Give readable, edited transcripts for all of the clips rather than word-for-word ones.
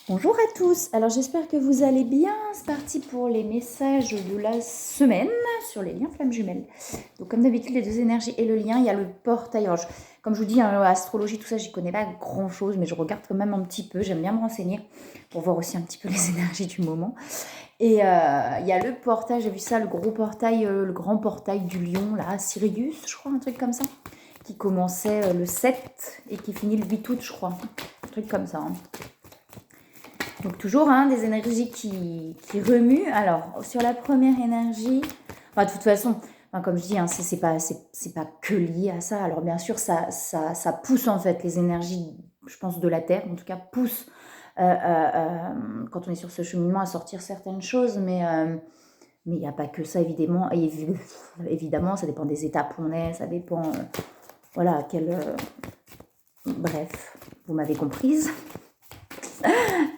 Bonjour à tous, alors j'espère que vous allez bien, c'est parti pour les messages de la semaine sur les liens flammes jumelles. Donc comme d'habitude les deux énergies et le lien, il y a le portail. Alors comme je vous dis, astrologie, tout ça, j'y connais pas grand chose, mais je regarde quand même un petit peu, j'aime bien me renseigner pour voir aussi un petit peu les énergies du moment. Et il y a le portail, j'ai vu ça, le gros portail, le grand portail du lion, là, Sirius, je crois, un truc comme ça, qui commençait le 7 et qui finit le 8 août, je crois, un truc comme ça. Donc toujours des énergies qui remuent. Alors sur la première énergie, de toute façon, comme je dis, c'est pas que lié à ça. Alors bien sûr, ça pousse en fait les énergies, je pense, de la Terre, en tout cas pousse quand on est sur ce cheminement à sortir certaines choses, mais il n'y a pas que ça évidemment. Et évidemment, ça dépend des étapes où on est, ça dépend, voilà, bref, vous m'avez comprise.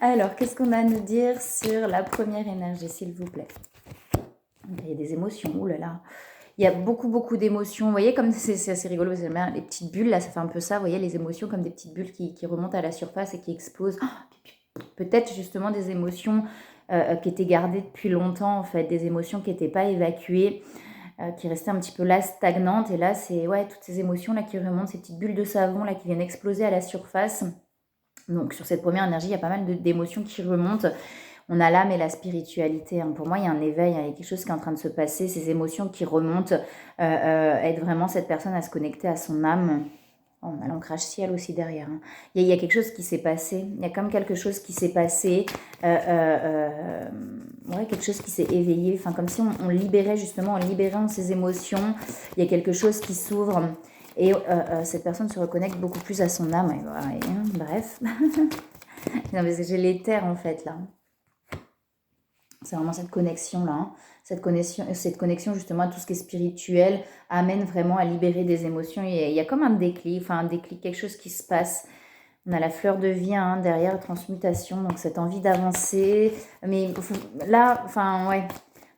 Alors, qu'est-ce qu'on a à nous dire sur la première énergie, s'il vous plaît? Il y a des émotions, ouh là là. Il y a beaucoup d'émotions. Vous voyez, comme c'est assez rigolo, parce que les petites bulles, là, ça fait un peu ça. Vous voyez, les émotions comme des petites bulles qui remontent à la surface et qui explosent. Peut-être justement des émotions qui étaient gardées depuis longtemps, en fait, des émotions qui n'étaient pas évacuées, qui restaient un petit peu là, stagnantes. Et là, c'est toutes ces émotions là qui remontent, ces petites bulles de savon là qui viennent exploser à la surface. Donc sur cette première énergie, il y a pas mal d'émotions qui remontent. On a l'âme et la spiritualité. Pour moi, il y a un éveil, il y a quelque chose qui est en train de se passer. Ces émotions qui remontent aident vraiment cette personne à se connecter à son âme. On a l'ancrage ciel aussi derrière. Il y a quelque chose qui s'est passé. Il y a comme quelque chose qui s'est passé. Quelque chose qui s'est éveillé. Comme si on libérait justement, en libérant ces émotions, il y a quelque chose qui s'ouvre. Et cette personne se reconnecte beaucoup plus à son âme. Bref. Non, mais j'ai l'éther en fait là. C'est vraiment cette connexion-là. Cette connexion justement à tout ce qui est spirituel amène vraiment à libérer des émotions. Il y a comme un déclic, quelque chose qui se passe. On a la fleur de vie derrière, la transmutation, donc cette envie d'avancer. Mais là,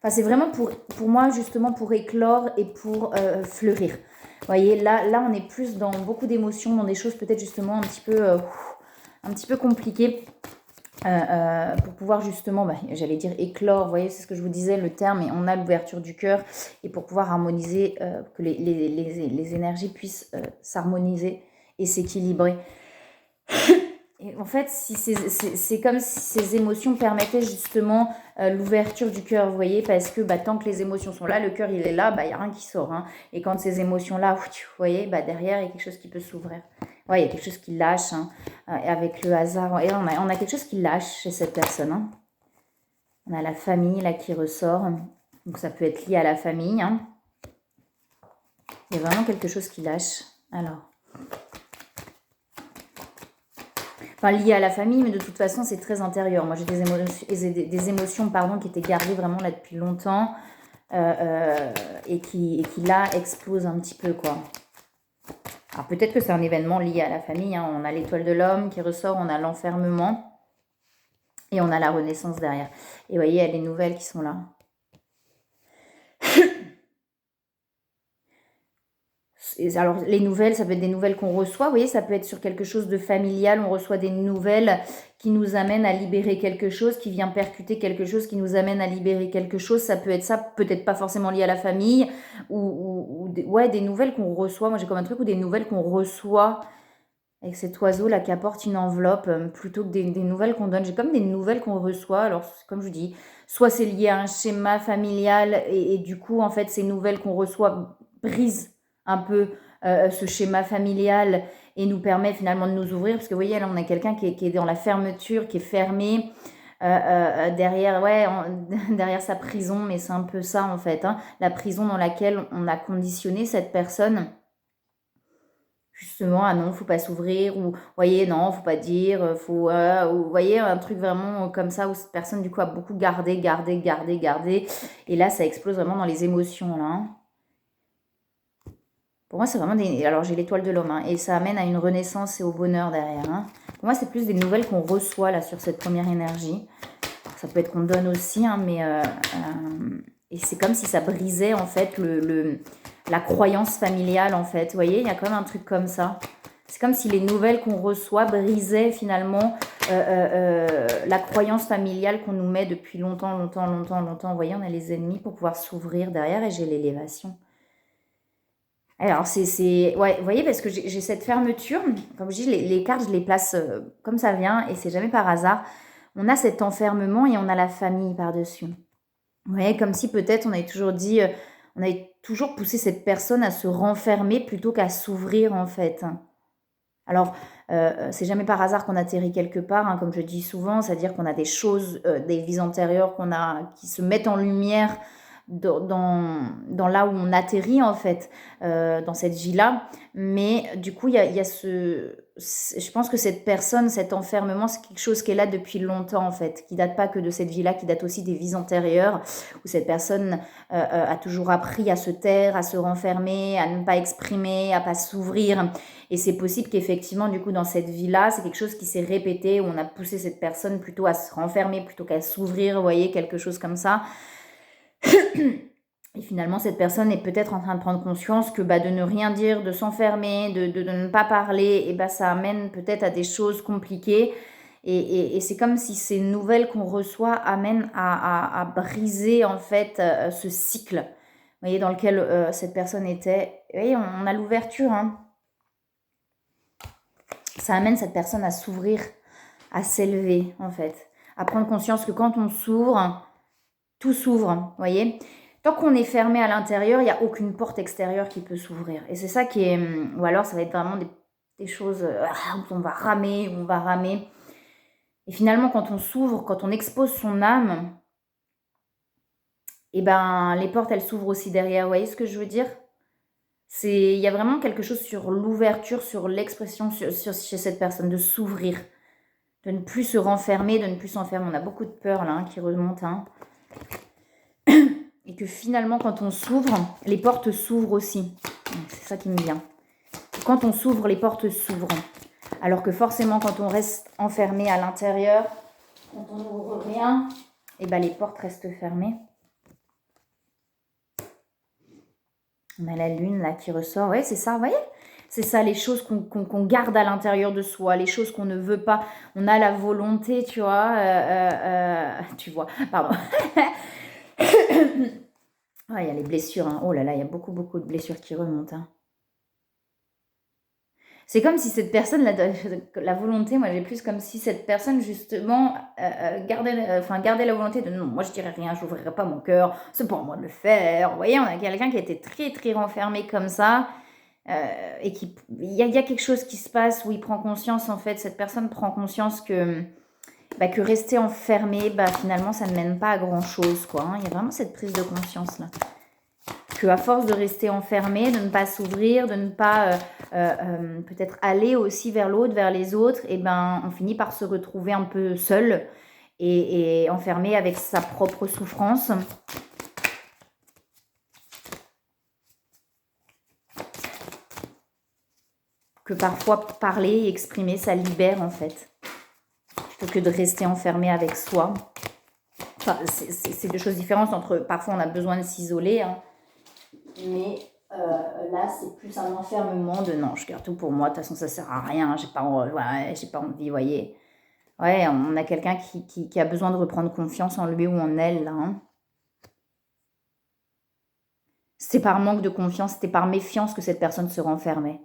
c'est vraiment pour moi justement pour éclore et pour fleurir. Vous voyez, là on est plus dans beaucoup d'émotions, dans des choses peut-être justement un petit peu compliquées. Pour pouvoir justement, j'allais dire éclore, vous voyez, c'est ce que je vous disais, le terme, et on a l'ouverture du cœur, et pour pouvoir harmoniser, que les énergies puissent s'harmoniser et s'équilibrer. Et en fait, c'est comme si ces émotions permettaient justement l'ouverture du cœur, vous voyez, parce que tant que les émotions sont là, le cœur il est là, il n'y a rien qui sort. Et quand ces émotions-là, vous voyez, derrière, il y a quelque chose qui peut s'ouvrir. Ouais, il y a quelque chose qui lâche, avec le hasard. Et on a quelque chose qui lâche chez cette personne. On a la famille là qui ressort. Donc ça peut être lié à la famille. Il y a vraiment quelque chose qui lâche. Alors. Lié à la famille, mais de toute façon, c'est très intérieur. Moi, j'ai des émotions qui étaient gardées vraiment là depuis longtemps et qui là explosent un petit peu, quoi. Alors, peut-être que c'est un événement lié à la famille. On a l'étoile de l'homme qui ressort, on a l'enfermement et on a la renaissance derrière. Et vous voyez, il y a les nouvelles qui sont là. Alors, les nouvelles, ça peut être des nouvelles qu'on reçoit. Vous voyez, ça peut être sur quelque chose de familial. On reçoit des nouvelles qui nous amènent à libérer quelque chose, qui vient percuter quelque chose, qui nous amène à libérer quelque chose. Ça peut être ça, peut-être pas forcément lié à la famille. Ou des nouvelles qu'on reçoit. Moi, j'ai comme un truc ou des nouvelles qu'on reçoit avec cet oiseau là qui apporte une enveloppe plutôt que des nouvelles qu'on donne. J'ai comme des nouvelles qu'on reçoit. Alors, comme je vous dis, soit c'est lié à un schéma familial et du coup, en fait, ces nouvelles qu'on reçoit brisent un peu ce schéma familial et nous permet finalement de nous ouvrir. Parce que vous voyez, là, on a quelqu'un qui est dans la fermeture, qui est fermé derrière, derrière sa prison. Mais c'est un peu ça, en fait. La prison dans laquelle on a conditionné cette personne. Justement, non, faut pas s'ouvrir, ou, vous voyez, non, faut pas dire, faut, ou, vous voyez, un truc vraiment comme ça, où cette personne, du coup, a beaucoup gardé, et là, ça explose vraiment dans les émotions, là. Pour moi, c'est vraiment des... Alors, j'ai l'étoile de l'homme, et ça amène à une renaissance et au bonheur derrière. Pour moi, c'est plus des nouvelles qu'on reçoit, là, sur cette première énergie. Ça peut être qu'on donne aussi, mais... et c'est comme si ça brisait, en fait, la croyance familiale, en fait. Vous voyez, il y a comme un truc comme ça. C'est comme si les nouvelles qu'on reçoit brisaient, finalement, la croyance familiale qu'on nous met depuis longtemps, longtemps, longtemps, longtemps. Vous voyez, on a les ennemis pour pouvoir s'ouvrir derrière et j'ai l'élévation. Alors, ouais, vous voyez, parce que j'ai cette fermeture. Comme je dis, les cartes, je les place comme ça vient et c'est jamais par hasard. On a cet enfermement et on a la famille par-dessus. Vous voyez, comme si peut-être on avait toujours dit, on avait toujours poussé cette personne à se renfermer plutôt qu'à s'ouvrir en fait. Alors, c'est jamais par hasard qu'on atterrit quelque part, hein, comme je dis souvent, c'est-à-dire qu'on a des choses, des vies antérieures qui se mettent en lumière dans là où on atterrit en fait, dans cette vie-là. Mais du coup, il y a je pense que cette personne, cet enfermement, c'est quelque chose qui est là depuis longtemps en fait, qui date pas que de cette vie-là, qui date aussi des vies antérieures, où cette personne a toujours appris à se taire, à se renfermer, à ne pas exprimer, à pas s'ouvrir. Et c'est possible qu'effectivement, du coup, dans cette vie-là, c'est quelque chose qui s'est répété, où on a poussé cette personne plutôt à se renfermer, plutôt qu'à s'ouvrir, vous voyez, quelque chose comme ça. Et finalement, cette personne est peut-être en train de prendre conscience que de ne rien dire, de s'enfermer, de ne pas parler, et ça amène peut-être à des choses compliquées. Et c'est comme si ces nouvelles qu'on reçoit amènent à briser en fait ce cycle, vous voyez, dans lequel cette personne était. Vous voyez, on a l'ouverture, hein. Ça amène cette personne à s'ouvrir, à s'élever en fait, à prendre conscience que quand on s'ouvre, tout s'ouvre, vous voyez. Tant qu'on est fermé à l'intérieur, il n'y a aucune porte extérieure qui peut s'ouvrir. Et c'est ça qui est... Ou alors ça va être vraiment des choses où on va ramer, où on va ramer. Et finalement, quand on s'ouvre, quand on expose son âme, et les portes, elles s'ouvrent aussi derrière. Vous voyez ce que je veux dire? Il y a vraiment quelque chose sur l'ouverture, sur l'expression chez cette personne, de s'ouvrir, de ne plus se renfermer, de ne plus s'enfermer. On a beaucoup de peur là qui remonte. Hein. Et que finalement, quand on s'ouvre, les portes s'ouvrent aussi. C'est ça qui me vient. Quand on s'ouvre, les portes s'ouvrent. Alors que forcément, quand on reste enfermé à l'intérieur, quand on n'ouvre rien, les portes restent fermées. On a la lune là qui ressort. Ouais, c'est ça, vous voyez? C'est ça, les choses qu'on garde à l'intérieur de soi, les choses qu'on ne veut pas. On a la volonté, tu vois. Tu vois, pardon. Il y a les blessures. Hein. Oh là là, il y a beaucoup, beaucoup de blessures qui remontent. Hein. C'est comme si cette personne, la volonté, moi j'ai plus comme si cette personne justement gardait la volonté de non, moi je dirais rien, je n'ouvrirai pas mon cœur, c'est pour moi de le faire. Vous voyez, on a quelqu'un qui a été très très renfermé comme ça et il y a quelque chose qui se passe où il prend conscience en fait, cette personne prend conscience que rester enfermé, finalement ça ne mène pas à grand chose quoi. Hein. Il y a vraiment cette prise de conscience là. Qu'à force de rester enfermé, de ne pas s'ouvrir, de ne pas peut-être aller aussi vers l'autre, vers les autres, on finit par se retrouver un peu seul et enfermé avec sa propre souffrance. Que parfois parler et exprimer, ça libère en fait, plutôt que de rester enfermé avec soi. Enfin, c'est deux choses différentes entre, parfois on a besoin de s'isoler, hein, mais là c'est plus un enfermement de non, je garde tout pour moi, de toute façon ça sert à rien, j'ai pas envie, vous voyez. Ouais, on a quelqu'un qui a besoin de reprendre confiance en lui ou en elle là. Hein. C'était par manque de confiance, c'était par méfiance que cette personne se renfermait.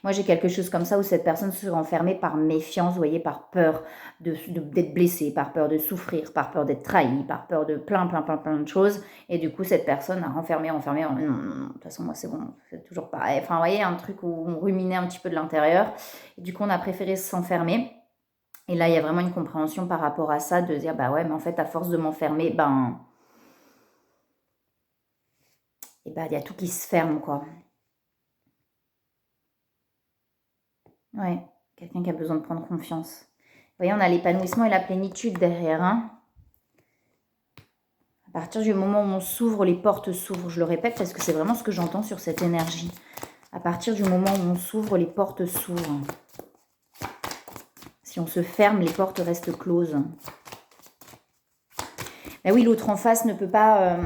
Moi, j'ai quelque chose comme ça où cette personne se renfermait par méfiance, vous voyez, par peur d'être blessée, par peur de souffrir, par peur d'être trahie, par peur de plein de choses. Et du coup, cette personne a renfermé. Non, de toute façon, moi, c'est bon, c'est toujours pareil. Enfin, vous voyez, un truc où on ruminait un petit peu de l'intérieur. Et du coup, on a préféré s'enfermer. Et là, il y a vraiment une compréhension par rapport à ça, de dire, ouais, mais en fait, à force de m'enfermer, il y a tout qui se ferme, quoi. Ouais, quelqu'un qui a besoin de prendre confiance. Vous voyez, on a l'épanouissement et la plénitude derrière. Hein. À partir du moment où on s'ouvre, les portes s'ouvrent. Je le répète parce que c'est vraiment ce que j'entends sur cette énergie. À partir du moment où on s'ouvre, les portes s'ouvrent. Si on se ferme, les portes restent closes. Ben oui, l'autre en face ne peut pas...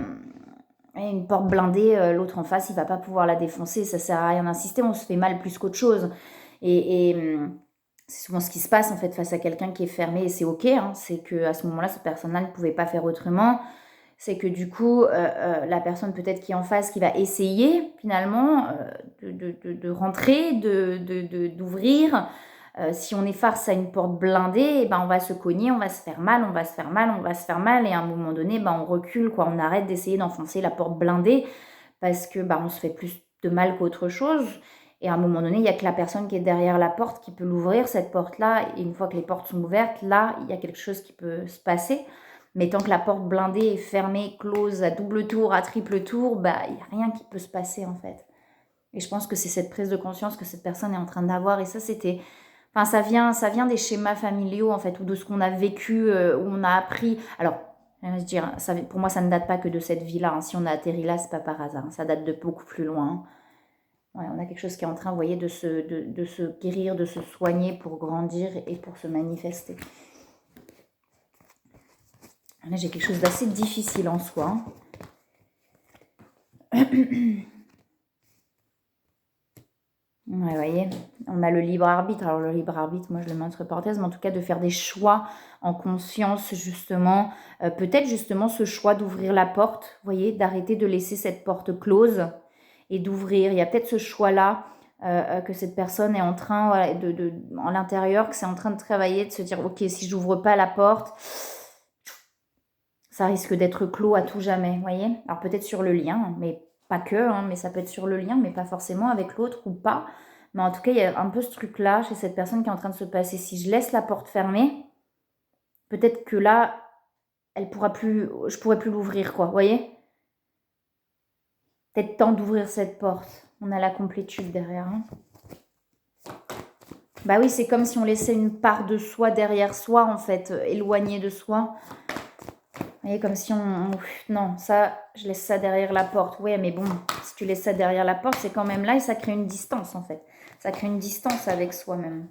une porte blindée, l'autre en face, il ne va pas pouvoir la défoncer. Ça ne sert à rien d'insister, on se fait mal plus qu'autre chose. Et C'est souvent ce qui se passe en fait face à quelqu'un qui est fermé et c'est ok, hein, c'est qu'à ce moment-là, cette personne-là ne pouvait pas faire autrement. C'est que du coup, la personne peut-être qui est en face, qui va essayer finalement de rentrer, d'ouvrir. Si on est face à une porte blindée, eh ben, on va se cogner, on va se faire mal, on va se faire mal, on va se faire mal. Et à un moment donné, ben, on recule, quoi. On arrête d'essayer d'enfoncer la porte blindée parce que ben, on se fait plus de mal qu'autre chose. Et à un moment donné, il n'y a que la personne qui est derrière la porte qui peut l'ouvrir, cette porte-là. Et une fois que les portes sont ouvertes, là, il y a quelque chose qui peut se passer. Mais tant que la porte blindée est fermée, close, à double tour, à triple tour, bah, il n'y a rien qui peut se passer en fait. Et je pense que c'est cette prise de conscience que cette personne est en train d'avoir. Et ça, c'était... Enfin, ça vient des schémas familiaux en fait, ou de ce qu'on a vécu, où on a appris... Alors, je veux dire, ça, pour moi, ça ne date pas que de cette vie-là. Hein. Si on a atterri là, c'est pas par hasard. Hein. Ça date de beaucoup plus loin. Hein. Ouais, on a quelque chose qui est en train, vous voyez, de se guérir, de se soigner pour grandir et pour se manifester. Là, j'ai quelque chose d'assez difficile en soi. Ouais, vous voyez, on a le libre arbitre. Alors, le libre arbitre, moi, je le mets entre parenthèses, mais en tout cas, de faire des choix en conscience, justement. Peut-être, justement, ce choix d'ouvrir la porte, vous voyez, d'arrêter de laisser cette porte close et d'ouvrir. Il y a peut-être ce choix-là que cette personne est en train, voilà, en l'intérieur, que c'est en train de travailler, de se dire, ok, si je n'ouvre pas la porte... ça risque d'être clos à tout jamais, vous voyez. Alors peut-être sur le lien, mais pas que, hein, mais ça peut être sur le lien, mais pas forcément avec l'autre ou pas. Mais en tout cas, il y a un peu ce truc-là chez cette personne qui est en train de se passer. Si je laisse la porte fermée, peut-être que là, elle pourra plus, je pourrai plus l'ouvrir, quoi, vous voyez. Peut-être temps d'ouvrir cette porte. On a la complétude derrière. Hein. Bah oui, c'est comme si on laissait une part de soi derrière soi, en fait, éloignée de soi. Vous voyez, comme si non, ça, je laisse ça derrière la porte. Ouais, mais bon, si tu laisses ça derrière la porte, c'est quand même là et ça crée une distance, en fait. Ça crée une distance avec soi-même.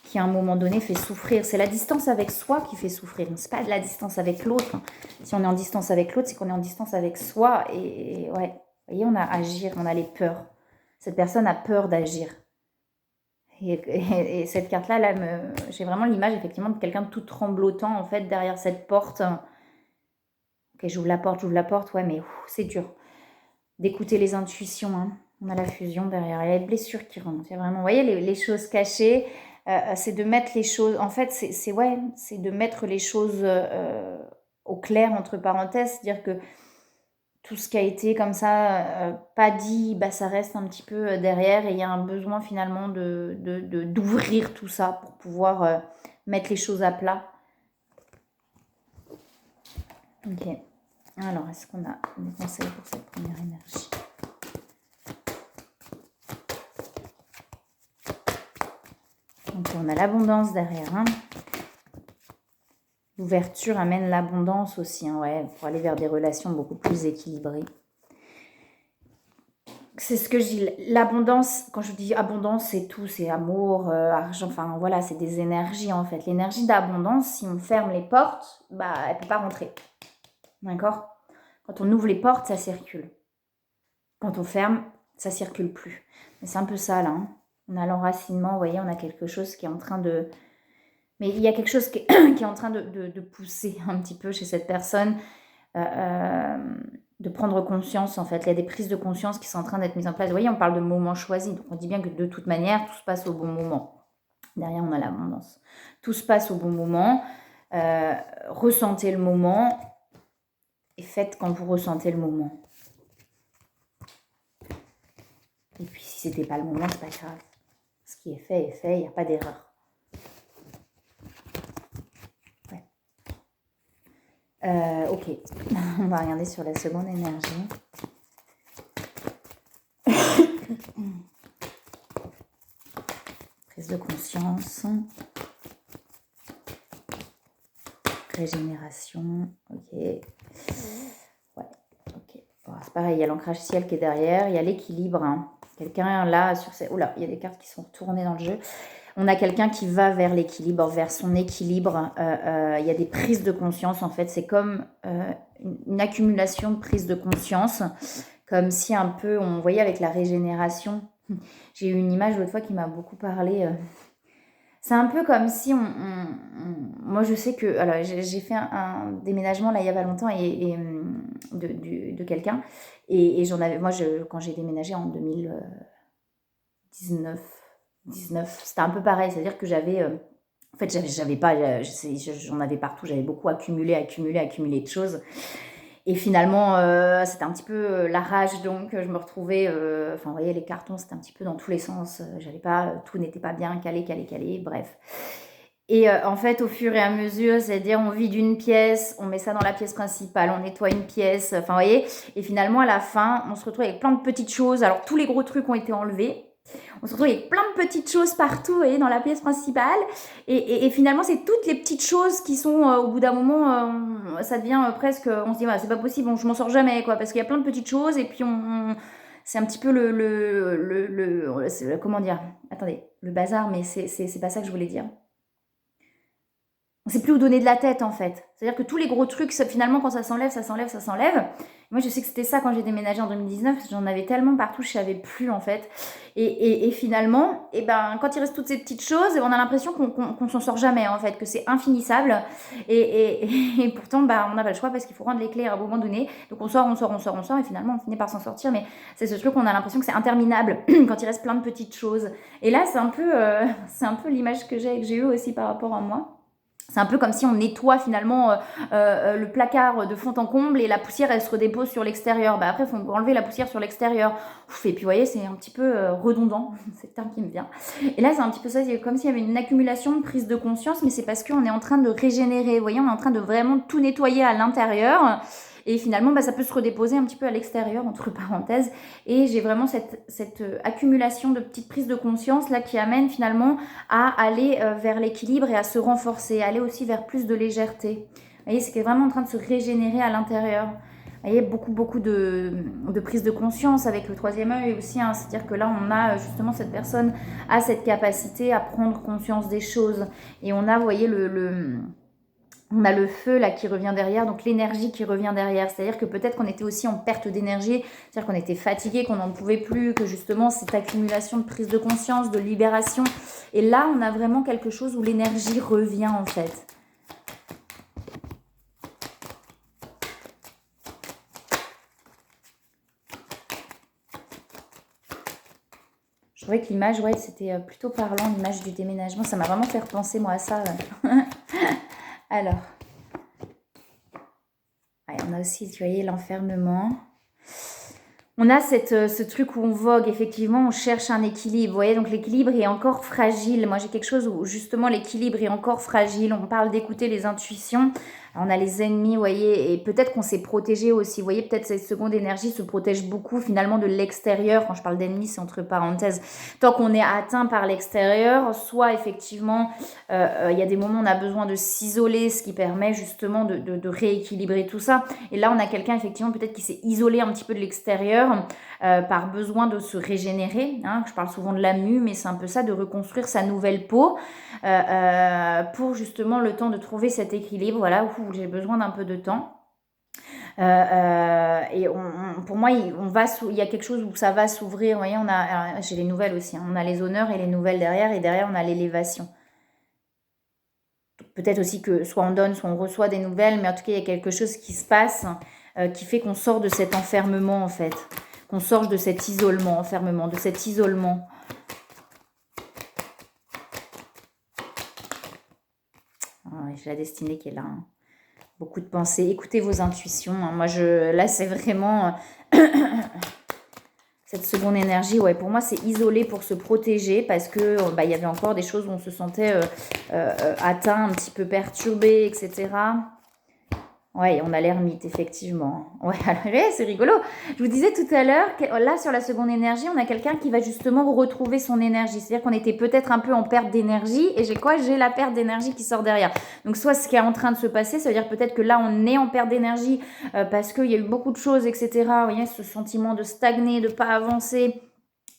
Qui, à un moment donné, fait souffrir. C'est la distance avec soi qui fait souffrir. C'est pas de la distance avec l'autre. Si on est en distance avec l'autre, c'est qu'on est en distance avec soi. Et ouais, vous voyez, on a à agir, on a les peurs. Cette personne a peur d'agir. Et cette carte-là, là, j'ai vraiment l'image, effectivement, de quelqu'un de tout tremblotant, en fait, derrière cette porte. Ok, j'ouvre la porte, ouais, mais c'est dur. D'écouter les intuitions, hein. On a la fusion derrière, il y a les blessures qui remontent. Il y a vraiment, vous voyez, les choses cachées, c'est de mettre les choses, en fait, c'est de mettre les choses au clair, entre parenthèses, c'est-à-dire que tout ce qui a été comme ça, pas dit, bah, ça reste un petit peu derrière et il y a un besoin finalement d'ouvrir tout ça pour pouvoir mettre les choses à plat. Ok. Alors, est-ce qu'on a des conseils pour cette première énergie? Donc, on a l'abondance derrière. Hein. L'ouverture amène l'abondance aussi, hein, ouais, pour aller vers des relations beaucoup plus équilibrées. C'est ce que je dis, l'abondance, quand je dis abondance, c'est tout, c'est amour, argent, enfin voilà, c'est des énergies en fait. L'énergie d'abondance, si on ferme les portes, bah elle ne peut pas rentrer. D'accord? Quand on ouvre les portes, ça circule. Quand on ferme, ça circule plus. Mais c'est un peu ça là. Hein. On a l'enracinement, vous voyez, on a quelque chose qui est en train de... Mais il y a quelque chose qui est en train de pousser un petit peu chez cette personne, de prendre conscience en fait. Il y a des prises de conscience qui sont en train d'être mises en place. Vous voyez, on parle de moments choisis. Donc on dit bien que de toute manière, tout se passe au bon moment. Derrière, on a l'abondance. Tout se passe au bon moment. Ressentez le moment et faites quand vous ressentez le moment. Et puis si c'était pas le moment, c'est pas grave. Ce qui est fait, il n'y a pas d'erreur. Ok, on va regarder sur la seconde énergie. Prise de conscience. Régénération. Ok. Ouais, ok. Bon, c'est pareil, il y a l'ancrage ciel qui est derrière, il y a l'équilibre. Hein. Quelqu'un là, sur ces... Oula, il y a des cartes qui sont retournées dans le jeu. On a quelqu'un qui va vers l'équilibre, vers son équilibre. Il y a des prises de conscience, en fait. C'est comme une accumulation de prises de conscience. Comme si un peu, on voyait avec la régénération. J'ai eu une image l'autre fois qui m'a beaucoup parlé. C'est un peu comme si moi, je sais que... Alors, j'ai fait un déménagement, là, il y a pas longtemps, de quelqu'un. Et j'en avais... Moi, quand j'ai déménagé en 2019, c'était un peu pareil. C'est-à-dire que j'avais... En fait, j'avais pas... J'en avais partout. J'avais beaucoup accumulé de choses. Et finalement, c'était un petit peu la rage, donc je me retrouvais... Enfin, vous voyez, les cartons, c'était un petit peu dans tous les sens. J'avais pas... Tout n'était pas bien calé, bref. Et en fait, au fur et à mesure, c'est-à-dire on vide une pièce, on met ça dans la pièce principale, on nettoie une pièce, enfin, vous voyez. Et finalement, à la fin, on se retrouve avec plein de petites choses. Alors, tous les gros trucs ont été enlevés. On se retrouve avec plein de petites choses partout, vous voyez, dans la pièce principale. Et finalement, c'est toutes les petites choses qui sont, au bout d'un moment, ça devient presque... On se dit, voilà, c'est pas possible, je m'en sors jamais, quoi. Parce qu'il y a plein de petites choses et puis c'est un petit peu comment dire? Attendez, le bazar, mais c'est pas ça que je voulais dire. On ne sait plus où donner de la tête, en fait. C'est-à-dire que tous les gros trucs, finalement, quand ça s'enlève. Moi, je sais que c'était ça quand j'ai déménagé en 2019. J'en avais tellement partout, je ne savais plus, en fait. Et finalement, quand il reste toutes ces petites choses, on a l'impression qu'on s'en sort jamais, en fait, que c'est infinissable. Et pourtant, on n'a pas le choix parce qu'il faut rendre les clés à un moment donné. Donc, on sort. Et finalement, on finit par s'en sortir. Mais c'est ce truc, on a l'impression que c'est interminable quand il reste plein de petites choses. Et là, c'est un peu l'image que j'ai eue aussi par rapport à moi. C'est un peu comme si on nettoie finalement le placard de fond en comble et la poussière, elle se redépose sur l'extérieur. Après, il faut enlever la poussière sur l'extérieur. Et puis, vous voyez, c'est un petit peu redondant. C'est le terme qui me vient. Et là, c'est un petit peu ça. C'est comme s'il y avait une accumulation de prise de conscience, mais c'est parce qu'on est en train de régénérer. Vous voyez, on est en train de vraiment tout nettoyer à l'intérieur. Et finalement, ça peut se redéposer un petit peu à l'extérieur, entre parenthèses. Et j'ai vraiment cette accumulation de petites prises de conscience là qui amène finalement à aller vers l'équilibre et à se renforcer, aller aussi vers plus de légèreté. Vous voyez, c'est vraiment en train de se régénérer à l'intérieur. Vous voyez, beaucoup de prise de conscience avec le troisième œil aussi. C'est-à-dire que là, on a justement cette personne a cette capacité à prendre conscience des choses. Et on a, vous voyez, on a le feu là qui revient derrière, donc l'énergie qui revient derrière. C'est-à-dire que peut-être qu'on était aussi en perte d'énergie, c'est-à-dire qu'on était fatigué, qu'on n'en pouvait plus, que justement cette accumulation de prise de conscience, de libération. Et là, on a vraiment quelque chose où l'énergie revient en fait. Je trouvais que l'image, ouais, c'était plutôt parlant, l'image du déménagement. Ça m'a vraiment fait repenser moi à ça. Alors... on a aussi, vous voyez, l'enfermement. On a ce truc où on vogue, effectivement, on cherche un équilibre. Vous voyez, donc l'équilibre est encore fragile. Moi, j'ai quelque chose où, justement, l'équilibre est encore fragile. On parle d'écouter les intuitions. On a les ennemis, vous voyez, et peut-être qu'on s'est protégé aussi. Vous voyez, peut-être cette seconde énergie se protège beaucoup, finalement, de l'extérieur. Quand je parle d'ennemis, c'est entre parenthèses. Tant qu'on est atteint par l'extérieur, soit, effectivement, il y a des moments où on a besoin de s'isoler, ce qui permet, justement, de rééquilibrer tout ça. Et là, on a quelqu'un, effectivement, peut-être qui s'est isolé un petit peu de l'extérieur par besoin de se régénérer. Je parle souvent de la mue, mais c'est un peu ça, de reconstruire sa nouvelle peau pour justement le temps de trouver cet équilibre. Voilà, où j'ai besoin d'un peu de temps. Et pour moi, il y a quelque chose où ça va s'ouvrir. Vous voyez, j'ai les nouvelles aussi. On a les honneurs et les nouvelles derrière, et derrière, on a l'élévation. Peut-être aussi que soit on donne, soit on reçoit des nouvelles, mais en tout cas, il y a quelque chose qui se passe qui fait qu'on sort de cet enfermement, en fait. Qu'on sort de cet isolement, de cet isolement. J'ai la destinée qui est là. Beaucoup de pensées. Écoutez vos intuitions. Moi, là, c'est vraiment... Cette seconde énergie, ouais, pour moi, c'est isolé pour se protéger parce que il y avait encore des choses où on se sentait atteint, un petit peu perturbé, etc. Ouais, on a l'ermite, effectivement. Ouais, c'est rigolo. Je vous disais tout à l'heure, là, sur la seconde énergie, on a quelqu'un qui va justement retrouver son énergie. C'est-à-dire qu'on était peut-être un peu en perte d'énergie. Et j'ai la perte d'énergie qui sort derrière. Donc, soit ce qui est en train de se passer, ça veut dire peut-être que là, on est en perte d'énergie parce qu'il y a eu beaucoup de choses, etc. Vous voyez, ce sentiment de stagner, de ne pas avancer.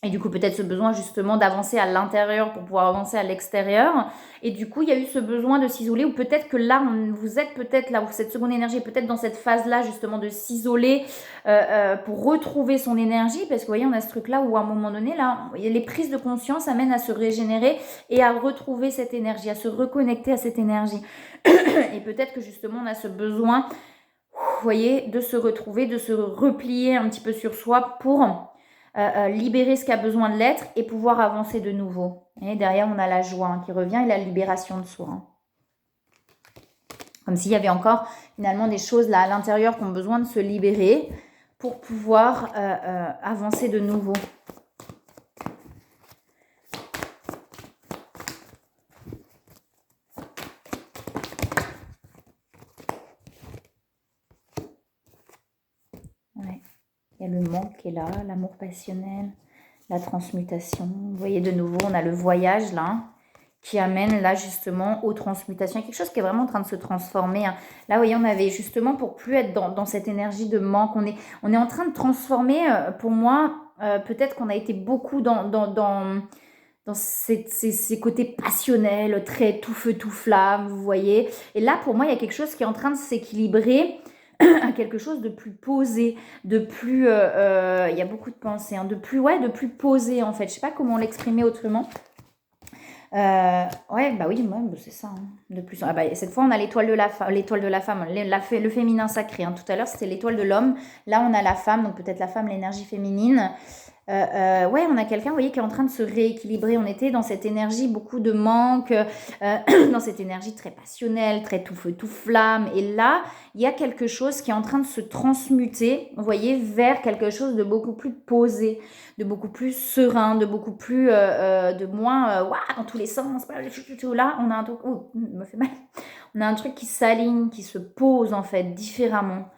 Et du coup, peut-être ce besoin justement d'avancer à l'intérieur pour pouvoir avancer à l'extérieur. Et du coup, il y a eu ce besoin de s'isoler, ou peut-être que là, vous êtes peut-être là, où cette seconde énergie est peut-être dans cette phase-là justement de s'isoler pour retrouver son énergie. Parce que vous voyez, on a ce truc-là où à un moment donné, là, les prises de conscience amènent à se régénérer et à retrouver cette énergie, à se reconnecter à cette énergie. Et peut-être que justement, on a ce besoin, vous voyez, de se retrouver, de se replier un petit peu sur soi pour libérer ce qui a besoin de l'être et pouvoir avancer de nouveau. Et derrière, on a la joie qui revient et la libération de soi. Comme s'il y avait encore finalement des choses là à l'intérieur qui ont besoin de se libérer pour pouvoir avancer de nouveau. Ouais. Il y a le manque qui est là, l'amour passionnel, la transmutation. Vous voyez, de nouveau, on a le voyage là, qui amène là justement aux transmutations. Quelque chose qui est vraiment en train de se transformer. Hein. Là, vous voyez, on avait justement, pour plus être dans cette énergie de manque, on est en train de transformer, pour moi, peut-être qu'on a été beaucoup dans ces côtés passionnels, très tout feu, tout flamme, vous voyez. Et là, pour moi, il y a quelque chose qui est en train de s'équilibrer à quelque chose de plus posé, de plus... il y a beaucoup de pensées, hein, de plus posé, en fait. Je ne sais pas comment l'exprimer autrement. Ouais, bah oui, c'est ça. Hein. De plus, cette fois, on a l'étoile de la femme, le féminin sacré. Hein. Tout à l'heure, c'était l'étoile de l'homme. Là, on a la femme, donc peut-être la femme, l'énergie féminine. Ouais, on a quelqu'un, vous voyez, qui est en train de se rééquilibrer. On était dans cette énergie, beaucoup de manque, dans cette énergie très passionnelle, très tout feu, tout flamme. Et là, il y a quelque chose qui est en train de se transmuter, vous voyez, vers quelque chose de beaucoup plus posé, de beaucoup plus serein, de beaucoup plus, de moins, dans tous les sens. Là, on a un truc, me fait mal. On a un truc qui s'aligne, qui se pose en fait différemment,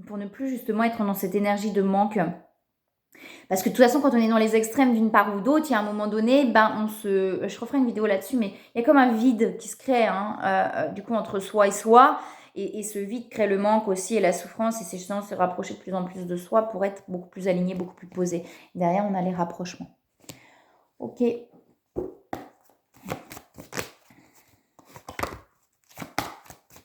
pour ne plus justement être dans cette énergie de manque. Parce que de toute façon, quand on est dans les extrêmes d'une part ou d'autre, il y a un moment donné, je referai une vidéo là-dessus, mais il y a comme un vide qui se crée, du coup, entre soi et soi. Et ce vide crée le manque aussi et la souffrance. Et c'est justement se rapprocher de plus en plus de soi pour être beaucoup plus aligné, beaucoup plus posé. Derrière, on a les rapprochements. Ok.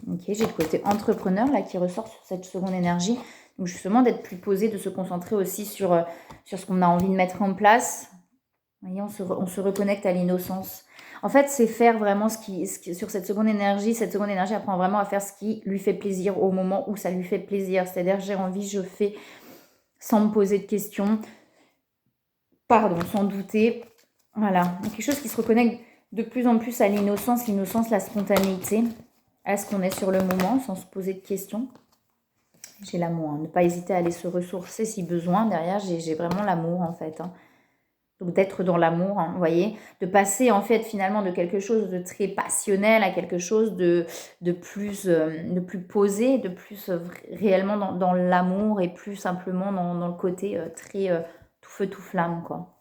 Ok, j'ai le côté entrepreneur là qui ressort sur cette seconde énergie. Donc justement d'être plus posé, de se concentrer aussi sur ce qu'on a envie de mettre en place. Vous voyez, on se reconnecte à l'innocence. En fait, c'est faire vraiment ce qui sur cette seconde énergie apprend vraiment à faire ce qui lui fait plaisir au moment où ça lui fait plaisir. C'est-à-dire, j'ai envie, je fais sans me poser de questions. Sans douter. Voilà, quelque chose qui se reconnecte de plus en plus à l'innocence, la spontanéité. À ce qu'on est sur le moment, sans se poser de questions. J'ai l'amour, ne pas hésiter à aller se ressourcer si besoin. Derrière, j'ai vraiment l'amour en fait. Donc d'être dans l'amour, vous voyez, de passer en fait finalement de quelque chose de très passionnel à quelque chose de plus posé, de plus réellement dans l'amour et plus simplement dans le côté très tout feu tout flamme quoi.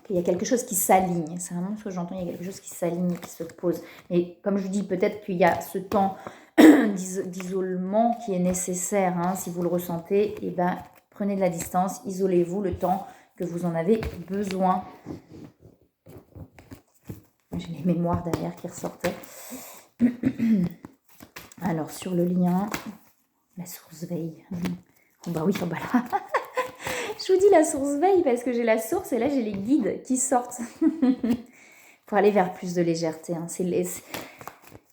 Il y a quelque chose qui s'aligne, c'est vraiment ce que j'entends, il y a quelque chose qui s'aligne, qui se pose. Et comme je vous dis, peut-être qu'il y a ce temps d'isolement qui est nécessaire, si vous le ressentez, prenez de la distance, isolez-vous le temps que vous en avez besoin. J'ai les mémoires derrière qui ressortaient. Alors, sur le lien, la source veille. Là. Je vous dis la source veille parce que j'ai la source et là j'ai les guides qui sortent pour aller vers plus de légèreté. Il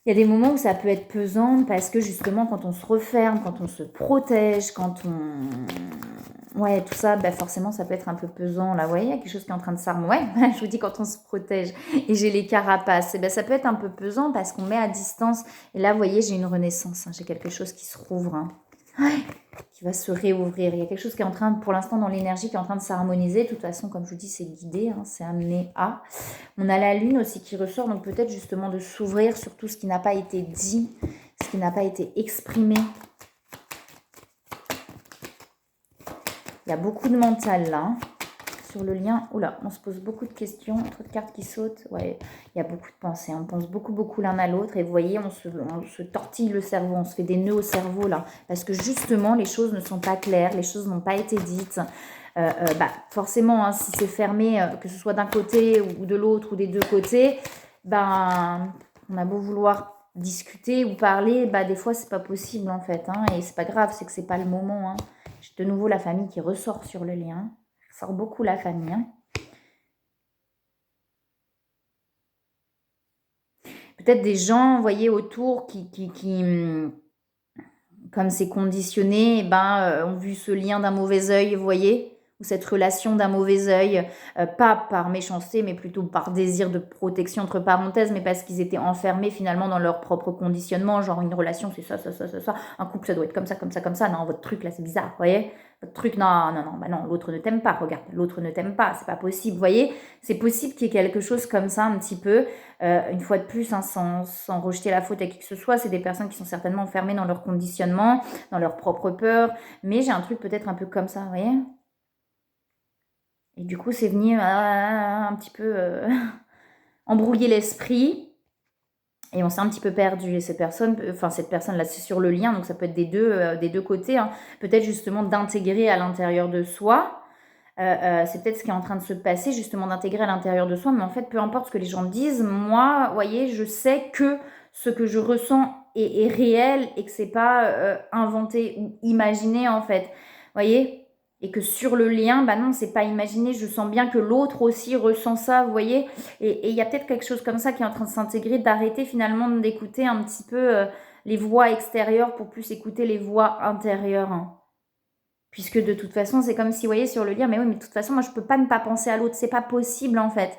y a des moments où ça peut être pesant parce que justement quand on se referme, quand on se protège, quand on... Ouais, tout ça, forcément ça peut être un peu pesant. Là, vous voyez, il y a quelque chose qui est en train de s'armer. Ouais, je vous dis quand on se protège et j'ai les carapaces, ça peut être un peu pesant parce qu'on met à distance. Et là, vous voyez, j'ai une renaissance, j'ai quelque chose qui se rouvre. Qui va se réouvrir. Il y a quelque chose qui est en train, pour l'instant, dans l'énergie, qui est en train de s'harmoniser. De toute façon, comme je vous dis, c'est guidé, c'est amené à. On a la lune aussi qui ressort, donc peut-être justement de s'ouvrir sur tout ce qui n'a pas été dit, ce qui n'a pas été exprimé. Il y a beaucoup de mental là, sur le lien. Oula, on se pose beaucoup de questions, trop de cartes qui sautent. Ouais, il y a beaucoup de pensées. On pense beaucoup l'un à l'autre. Et vous voyez, on se tortille le cerveau. On se fait des nœuds au cerveau là. Parce que justement, les choses ne sont pas claires. Les choses n'ont pas été dites. Forcément, hein, si c'est fermé, que ce soit d'un côté ou de l'autre ou des deux côtés, on a beau vouloir discuter ou parler, des fois c'est pas possible en fait, hein, et c'est pas grave, c'est que c'est pas le moment. Hein. J'ai de nouveau la famille qui ressort sur le lien, ressort beaucoup la famille. Hein. Peut-être des gens, vous voyez, autour qui comme c'est conditionné, ont vu ce lien d'un mauvais œil, vous voyez, ou cette relation d'un mauvais œil, pas par méchanceté, mais plutôt par désir de protection, entre parenthèses, mais parce qu'ils étaient enfermés finalement dans leur propre conditionnement, genre une relation, c'est ça, un couple, ça doit être comme ça, non, votre truc là, c'est bizarre, vous voyez, votre truc, non, l'autre ne t'aime pas, regarde, l'autre ne t'aime pas, c'est pas possible, vous voyez, c'est possible qu'il y ait quelque chose comme ça, un petit peu, une fois de plus, hein, sans rejeter la faute à qui que ce soit, c'est des personnes qui sont certainement enfermées dans leur conditionnement, dans leur propre peur, mais j'ai un truc peut-être un peu comme ça, vous voyez. Et du coup, c'est venu un petit peu embrouiller l'esprit. Et on s'est un petit peu perdu. Et cette personne-là, c'est sur le lien, donc ça peut être des deux côtés. Hein. Peut-être justement d'intégrer à l'intérieur de soi. C'est peut-être ce qui est en train de se passer, justement d'intégrer à l'intérieur de soi. Mais en fait, peu importe ce que les gens disent, moi, vous voyez, je sais que ce que je ressens est réel et que c'est pas inventé ou imaginé, en fait. Vous voyez ? Et que sur le lien, non, c'est pas imaginé. Je sens bien que l'autre aussi ressent ça, vous voyez. Et il y a peut-être quelque chose comme ça qui est en train de s'intégrer, d'arrêter finalement d'écouter un petit peu les voix extérieures pour plus écouter les voix intérieures. Hein. Puisque de toute façon, c'est comme si, vous voyez, sur le lien, mais oui, mais de toute façon, moi, je peux pas ne pas penser à l'autre. C'est pas possible, en fait.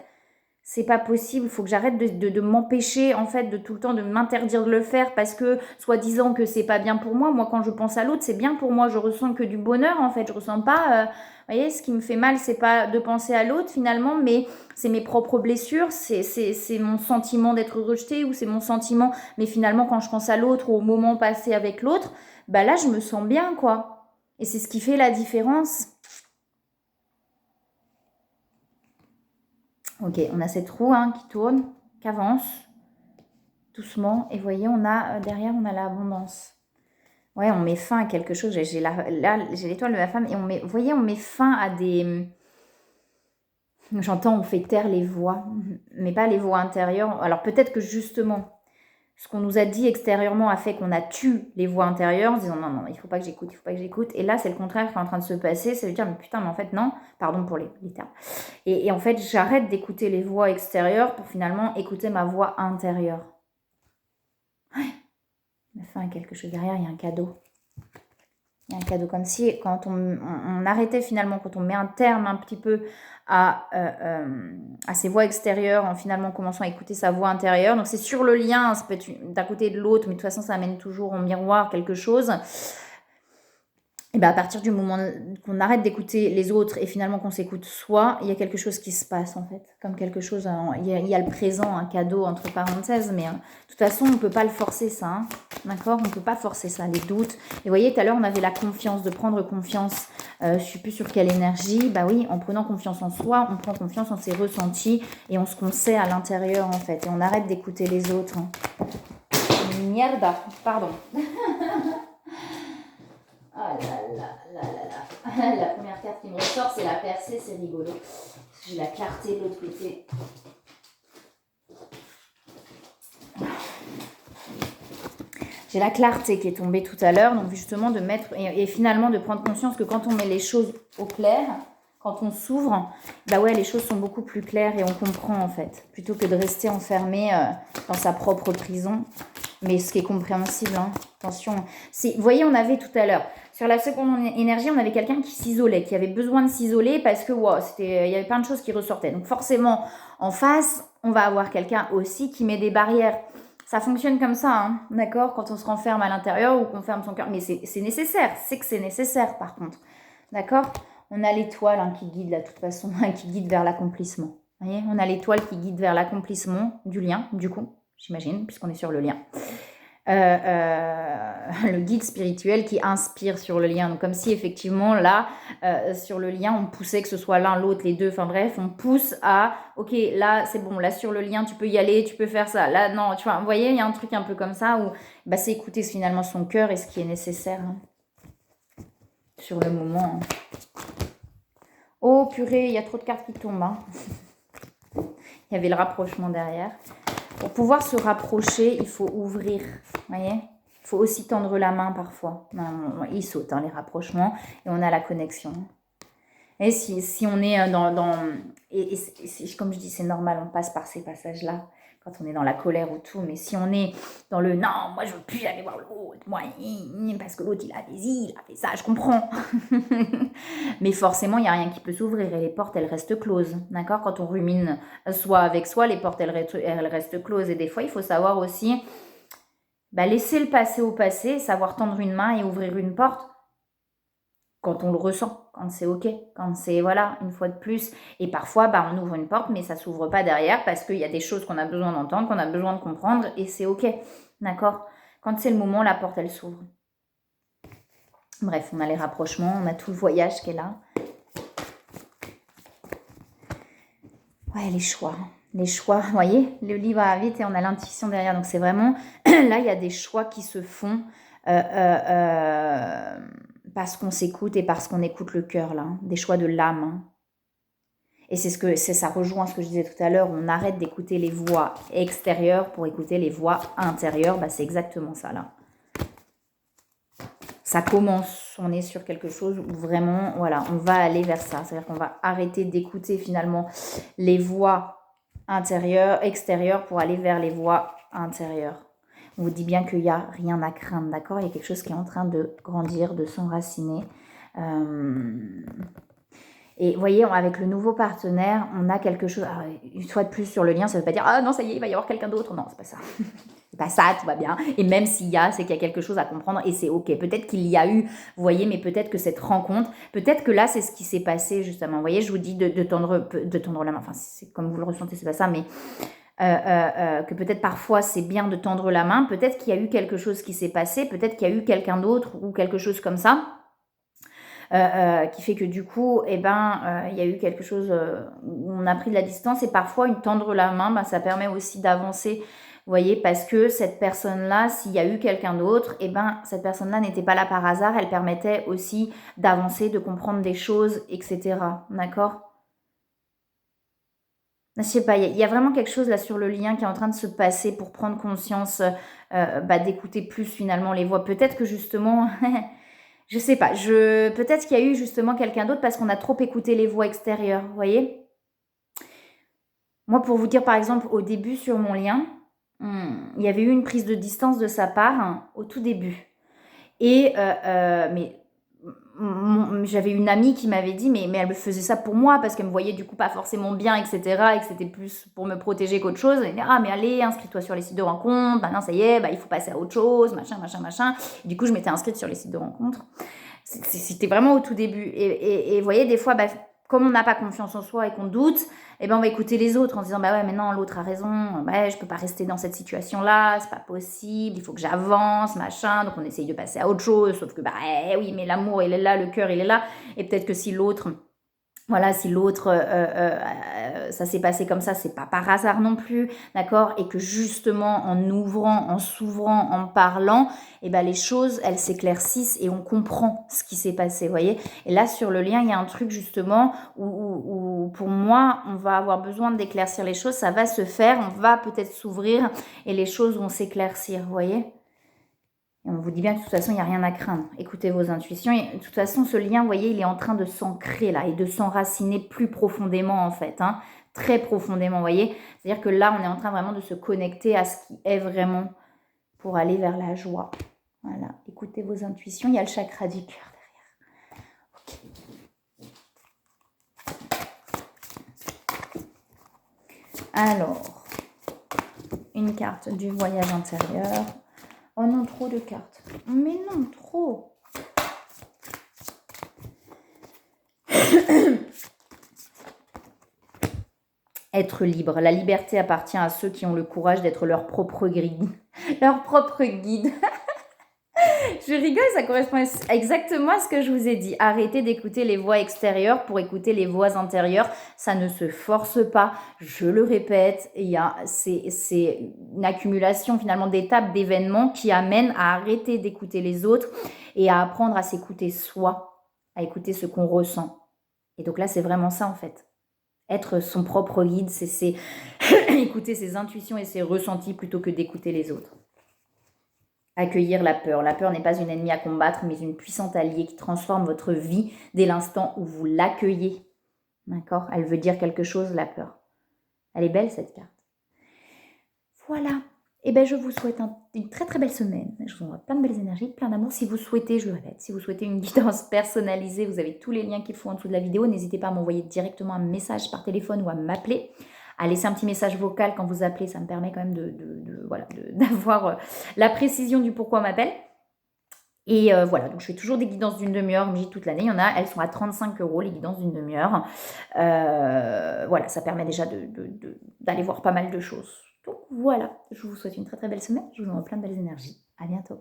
C'est pas possible. Il faut que j'arrête de m'empêcher, en fait, de tout le temps de m'interdire de le faire parce que, soi-disant que c'est pas bien pour moi. Moi, quand je pense à l'autre, c'est bien pour moi. Je ressens que du bonheur, en fait. Je ressens pas, vous voyez, ce qui me fait mal, c'est pas de penser à l'autre, finalement, mais c'est mes propres blessures. C'est mon sentiment d'être rejeté ou c'est mon sentiment. Mais finalement, quand je pense à l'autre ou au moment passé avec l'autre, là, je me sens bien, quoi. Et c'est ce qui fait la différence. Ok, on a cette roue qui tourne, qui avance doucement. Et vous voyez, on a derrière, on a l'abondance. Ouais, on met fin à quelque chose. J'ai l'étoile de la femme. Et vous voyez, on met fin à des... J'entends, on fait taire les voix, mais pas les voix intérieures. Alors peut-être que justement, ce qu'on nous a dit extérieurement a fait qu'on a tué les voix intérieures en se disant non, il faut pas que j'écoute. Et là, c'est le contraire qui est en train de se passer. Ça veut dire, mais putain, mais en fait, non. Pardon pour les termes. Et en fait, j'arrête d'écouter les voix extérieures pour finalement écouter ma voix intérieure. Ouais. Enfin, quelque chose derrière, il y a un cadeau. Il y a un cadeau comme si, quand on arrêtait finalement, quand on met un terme un petit peu à ses voix extérieures, en finalement commençant à écouter sa voix intérieure. Donc c'est sur le lien, ça peut être d'un côté et de l'autre, mais de toute façon ça amène toujours en miroir quelque chose. Et à partir du moment qu'on arrête d'écouter les autres et finalement qu'on s'écoute soi, il y a quelque chose qui se passe en fait. Comme quelque chose, il y a le présent, un cadeau entre parenthèses, mais de toute façon on ne peut pas le forcer ça, hein, d'accord? On ne peut pas forcer ça, les doutes. Et vous voyez, tout à l'heure on avait la confiance, de prendre confiance, je ne sais plus sur quelle énergie, oui, en prenant confiance en soi, on prend confiance en ses ressentis et en ce qu'on sait à l'intérieur en fait. Et on arrête d'écouter les autres. Hein. Mierda, pardon. Ah là. La première carte qui me ressort, c'est la percée, c'est rigolo. J'ai la clarté de l'autre côté. J'ai la clarté qui est tombée tout à l'heure, donc justement de mettre, et finalement de prendre conscience que quand on met les choses au clair, quand on s'ouvre, les choses sont beaucoup plus claires et on comprend en fait, plutôt que de rester enfermé dans sa propre prison. Mais ce qui est compréhensible, hein. Attention. Vous voyez, on avait tout à l'heure, sur la seconde énergie, on avait quelqu'un qui s'isolait, qui avait besoin de s'isoler parce que il y avait plein de choses qui ressortaient. Donc forcément, en face, on va avoir quelqu'un aussi qui met des barrières. Ça fonctionne comme ça, hein, d'accord? Quand on se renferme à l'intérieur ou qu'on ferme son cœur. Mais c'est nécessaire, c'est que c'est nécessaire par contre. D'accord? On a l'étoile qui guide, de toute façon, qui guide vers l'accomplissement. Vous voyez? On a l'étoile qui guide vers l'accomplissement du lien, du coup. J'imagine, puisqu'on est sur le lien. le guide spirituel qui inspire sur le lien. Donc comme si effectivement là, sur le lien, on poussait que ce soit l'un, l'autre, les deux, enfin bref, on pousse à, ok, là c'est bon, là sur le lien, tu peux y aller, tu peux faire ça. Là non, tu vois, vous voyez, il y a un truc un peu comme ça où bah, c'est écouter finalement son cœur et ce qui est nécessaire hein, sur le moment. Oh purée, il y a trop de cartes qui tombent. Hein. Il y avait le rapprochement derrière. Pour pouvoir se rapprocher, il faut ouvrir, vous voyez. Il faut aussi tendre la main parfois. Ils sautent, hein, les rapprochements, et on a la connexion. Et si on est et comme je dis, c'est normal, on passe par ces passages-là, quand on est dans la colère ou tout, mais si on est dans le « non, moi je veux plus aller voir l'autre, moi, parce que l'autre il a fait ci, il a fait ça, je comprends ». Mais forcément, il n'y a rien qui peut s'ouvrir et les portes, elles restent closes, d'accord. Quand on rumine soi avec soi, les portes, elles restent closes. Et des fois, il faut savoir aussi laisser le passé au passé, savoir tendre une main et ouvrir une porte quand on le ressent, quand c'est ok, quand c'est, voilà, une fois de plus. Et parfois, on ouvre une porte, mais ça ne s'ouvre pas derrière parce qu'il y a des choses qu'on a besoin d'entendre, qu'on a besoin de comprendre et c'est ok, d'accord. Quand c'est le moment, la porte, elle s'ouvre. Bref, on a les rapprochements, on a tout le voyage qui est là. Ouais, les choix. Les choix, vous voyez, le livre va vite et on a l'intuition derrière. Donc, c'est vraiment, là, il y a des choix qui se font parce qu'on s'écoute et parce qu'on écoute le cœur, là. Des choix de l'âme. Hein. Et ça rejoint ce que je disais tout à l'heure. On arrête d'écouter les voix extérieures pour écouter les voix intérieures. C'est exactement ça, là. Ça commence, on est sur quelque chose où vraiment, voilà, on va aller vers ça. C'est-à-dire qu'on va arrêter d'écouter finalement les voix intérieures, extérieures pour aller vers les voix intérieures. On vous dit bien qu'il n'y a rien à craindre, d'accord. Il y a quelque chose qui est en train de grandir, de s'enraciner. Et vous voyez, avec le nouveau partenaire, on a quelque chose, une fois de plus sur le lien, ça ne veut pas dire « Ah non, ça y est, il va y avoir quelqu'un d'autre ». Non, c'est pas ça. C'est pas ça, tout va bien. Et même s'il y a, c'est qu'il y a quelque chose à comprendre et c'est ok. Peut-être qu'il y a eu, vous voyez, mais peut-être que cette rencontre, peut-être que là, c'est ce qui s'est passé justement. Vous voyez, je vous dis de tendre la main. Enfin, c'est comme vous le ressentez, c'est pas ça, mais que peut-être parfois c'est bien de tendre la main. Peut-être qu'il y a eu quelque chose qui s'est passé. Peut-être qu'il y a eu quelqu'un d'autre ou quelque chose comme ça. Qui fait que du coup, il y a eu quelque chose où on a pris de la distance et parfois une tendre la main, ça permet aussi d'avancer, vous voyez, parce que cette personne-là, s'il y a eu quelqu'un d'autre, cette personne-là n'était pas là par hasard, elle permettait aussi d'avancer, de comprendre des choses, etc. D'accord ? Je sais pas, il y a vraiment quelque chose là sur le lien qui est en train de se passer pour prendre conscience d'écouter plus finalement les voix. Peut-être que justement... Je sais pas, peut-être qu'il y a eu justement quelqu'un d'autre parce qu'on a trop écouté les voix extérieures, vous voyez. Moi, pour vous dire par exemple, au début sur mon lien, il y avait eu une prise de distance de sa part au tout début. Et mais j'avais une amie qui m'avait dit mais elle me faisait ça pour moi parce qu'elle me voyait du coup pas forcément bien, etc. et que c'était plus pour me protéger qu'autre chose. Elle dit ah mais allez, inscris-toi sur les sites de rencontres, maintenant ça y est, il faut passer à autre chose, machin. Et du coup je m'étais inscrite sur les sites de rencontres. C'était vraiment au tout début. Et vous voyez, des fois, comme on n'a pas confiance en soi et qu'on doute, on va écouter les autres en se disant ouais mais non, l'autre a raison, je peux pas rester dans cette situation là, c'est pas possible, il faut que j'avance, machin. Donc on essaye de passer à autre chose, sauf que oui, mais l'amour il est là, le cœur il est là, et peut-être que si l'autre ça s'est passé comme ça, c'est pas par hasard non plus, d'accord, et que justement en ouvrant, en s'ouvrant, en parlant, les choses elles s'éclaircissent et on comprend ce qui s'est passé, vous voyez. Et là sur le lien il y a un truc justement où pour moi on va avoir besoin d'éclaircir les choses, ça va se faire, on va peut-être s'ouvrir et les choses vont s'éclaircir, vous voyez. Et on vous dit bien que de toute façon, il n'y a rien à craindre. Écoutez vos intuitions. Et de toute façon, ce lien, vous voyez, il est en train de s'ancrer là et de s'enraciner plus profondément en fait. Très profondément, vous voyez. C'est-à-dire que là, on est en train vraiment de se connecter à ce qui est vraiment pour aller vers la joie. Voilà. Écoutez vos intuitions. Il y a le chakra du cœur derrière. Ok. Alors, une carte du voyage intérieur. Oh non, trop de cartes. Mais non, trop. Être libre. La liberté appartient à ceux qui ont le courage d'être leur propre guide. Leur propre guide. Je rigole, ça correspond exactement à ce que je vous ai dit. Arrêtez d'écouter les voix extérieures pour écouter les voix intérieures. Ça ne se force pas. Je le répète, c'est une accumulation finalement d'étapes, d'événements qui amènent à arrêter d'écouter les autres et à apprendre à s'écouter soi, à écouter ce qu'on ressent. Et donc là, c'est vraiment ça en fait. Être son propre guide, c'est écouter ses intuitions et ses ressentis plutôt que d'écouter les autres. Accueillir la peur. La peur n'est pas une ennemie à combattre, mais une puissante alliée qui transforme votre vie dès l'instant où vous l'accueillez. D'accord? Elle veut dire quelque chose, la peur. Elle est belle, cette carte. Voilà. Et bien, je vous souhaite une très très belle semaine. Je vous envoie plein de belles énergies, plein d'amour. Si vous souhaitez, je le répète, si vous souhaitez une guidance personnalisée, vous avez tous les liens qu'il faut en dessous de la vidéo. N'hésitez pas à m'envoyer directement un message par téléphone ou à m'appeler. À laisser un petit message vocal quand vous appelez, ça me permet quand même d'avoir la précision du pourquoi on m'appelle. Et voilà, donc je fais toujours des guidances d'une demi-heure, mais toute l'année, il y en a, elles sont à 35 € les guidances d'une demi-heure. Voilà, ça permet déjà d'aller voir pas mal de choses. Donc voilà, je vous souhaite une très très belle semaine, je vous envoie plein de belles énergies. À bientôt.